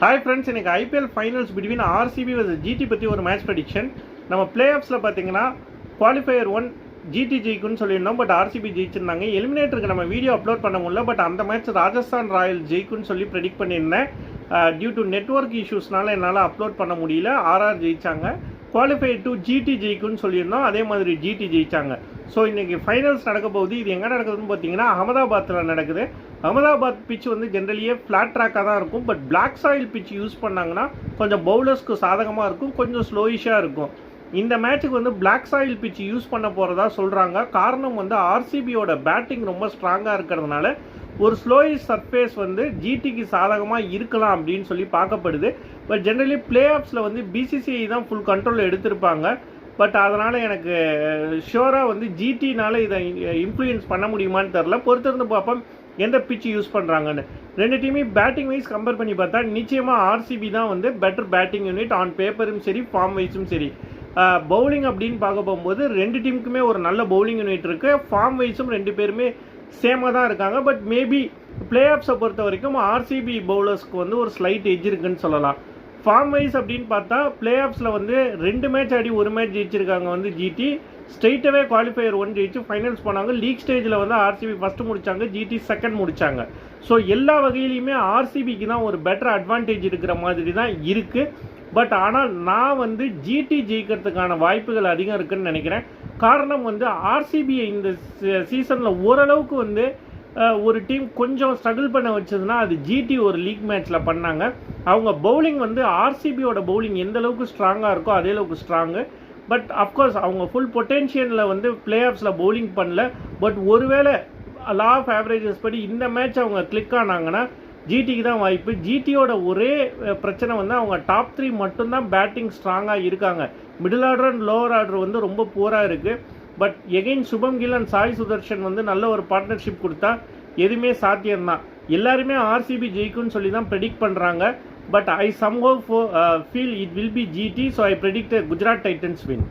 Hi friends, இன்னைக்கு IPL finals between RCB versus GT பற்றி ஒரு மேட்ச் ப்ரெடிக்ஷன். நம்ம பிளே ஆஃப்ஸில் பார்த்தீங்கன்னா குவாலிஃபயர் 1 ஜிடி ஜெயிக்குன்னு சொல்லியிருந்தோம். But RCB ஜெயிச்சிருந்தாங்க. எலிமினேட்டருக்கு நம்ம வீடியோ அப்லோட் பண்ண முடியல. பட் அந்த மேட்ச் ராஜஸ்தான் ராயல் ஜெயிக்குன்னு சொல்லி ப்ரெடிக்ட் பண்ணியிருந்தேன். டியூ டு நெட்ஒர்க் இஷ்யூஸ்னால என்னால் அப்லோட் பண்ண முடியல. ஆர்ஆர் ஜெயிச்சாங்க. குவாலிஃபை டு ஜிடி ஜெயிக்குன்னு சொல்லியிருந்தோம். அதே மாதிரி ஜிடி ஜெயிச்சாங்க. ஸோ இன்றைக்கி ஃபைனல்ஸ் நடக்க போகுது. இது எங்கே நடக்குதுன்னு பார்த்தீங்கன்னா அகமதாபாத்தில் நடக்குது. அகமதாபாத் பிச் வந்து ஜென்ரலியே ஃப்ளாட் ட்ராக்காக தான் இருக்கும். But black soil pitch use பண்ணாங்கன்னா கொஞ்சம் பவுலர்ஸ்க்கு சாதகமாக இருக்கும், கொஞ்சம் ஸ்லோயிஷாக இருக்கும். இந்த மேட்ச்சுக்கு வந்து பிளாக் சாயில் பிச் யூஸ் பண்ண போகிறதா சொல்கிறாங்க. காரணம் வந்து ஆர்சிபியோட பேட்டிங் ரொம்ப ஸ்ட்ராங்காக இருக்கிறதுனால ஒரு ஸ்லோயிஷ் சர்ஃபேஸ் வந்து ஜிடிக்கு சாதகமாக இருக்கலாம் அப்படின்னு சொல்லி பார்க்கப்படுது. பட் ஜென்ரலி பிளே ஆஃப்ஸில் வந்து பிசிசிஐ தான் ஃபுல் கண்ட்ரோல் எடுத்திருப்பாங்க. பட் அதனால் எனக்கு ஷோராக வந்து ஜிடினால் இதை இன்ஃப்ளூயன்ஸ் பண்ண முடியுமான்னு தெரில. பொறுத்திருந்து பார்ப்போம் எந்த பிச் யூஸ் பண்ணுறாங்கன்னு. ரெண்டு டீமே பேட்டிங் வைஸ் கம்பேர் பண்ணி பார்த்தா நிச்சயமாக ஆர்சிபி தான் வந்து பெட்டர் பேட்டிங் யூனிட். ஆன் பேப்பரும் சரி, ஃபார்ம் வைஸும் சரி. பவுலிங் அப்படின்னு பார்க்க போகும்போது ரெண்டு டீமுக்குமே ஒரு நல்ல பவுலிங் யூனிட் இருக்குது. ஃபார்ம் வைஸும் ரெண்டு பேருமே சேமாக தான் இருக்காங்க. பட் மேபி பிளே ஆஃப்ஸை பொறுத்த வரைக்கும் ஆர்சிபி பவுலர்ஸ்க்கு வந்து ஒரு ஸ்லைட் எட்ஜ் இருக்குன்னு சொல்லலாம். ஃபார்ம் வைஸ் அப்படின்னு பார்த்தா பிளே ஆஃப்ஸில் வந்து 2 மேட்ச் ஆடி 1 மேட்ச் ஜெயிச்சிருக்காங்க வந்து ஜிடி. ஸ்ட்ரெயிட்டாகவே குவாலிஃபயர் 1 ஜெயிச்சு ஃபைனல்ஸ் போனாங்க. லீக் ஸ்டேஜில் வந்து ஆர்சிபி ஃபஸ்ட்டு முடித்தாங்க, ஜிடி செகண்ட் முடித்தாங்க. ஸோ எல்லா வகையிலையுமே ஆர்சிபிக்கு தான் ஒரு பெட்டர் அட்வான்டேஜ் இருக்கிற மாதிரி தான் இருக்குது. பட் ஆனால் நான் வந்து ஜிடி ஜெயிக்கிறதுக்கான வாய்ப்புகள் அதிகம் இருக்குதுன்னு நினைக்கிறேன். காரணம் வந்து ஆர்சிபியை இந்த சீசனில் ஓரளவுக்கு வந்து ஒரு டீம் கொஞ்சம் ஸ்ட்ரகிள் பண்ண வச்சதுன்னா அது ஜிடி ஒரு லீக் மேட்ச்சில் பண்ணாங்க. அவங்க பவுலிங் வந்து ஆர்சிபியோட பவுலிங் எந்த அளவுக்கு ஸ்ட்ராங்காக இருக்கோ அதே அளவுக்கு ஸ்ட்ராங்கு. பட் அஃப்கோர்ஸ் அவங்க ஃபுல் பொட்டென்ஷியலில் வந்து பிளே ஆஃப்ஸில் பவுலிங் பண்ணல. பட் ஒருவேளை லா ஆஃப் ஆவரேஜஸ் படி இந்த மேட்ச் அவங்க கிளிக் ஆனாங்கன்னா ஜிடிக்கு தான் வாய்ப்பு. ஜிடியோட ஒரே பிரச்சனை வந்து அவங்க டாப் 3 மட்டும்தான் பேட்டிங் ஸ்ட்ராங்காக இருக்காங்க. Middle order and lower order வந்து ரொம்ப பூராக இருக்குது. But again Shubman Gill and Sai Sudharsan வந்து நல்ல ஒரு பார்ட்னர்ஷிப் கொடுத்தா எதுவுமே சாத்தியம்தான். எல்லாருமே ஆர்சிபி ஜெயிக்கும்னு சொல்லி தான் ப்ரெடிக்ட் பண்ணுறாங்க. But I somehow feel it will be GT, so I predict a Gujarat Titans win.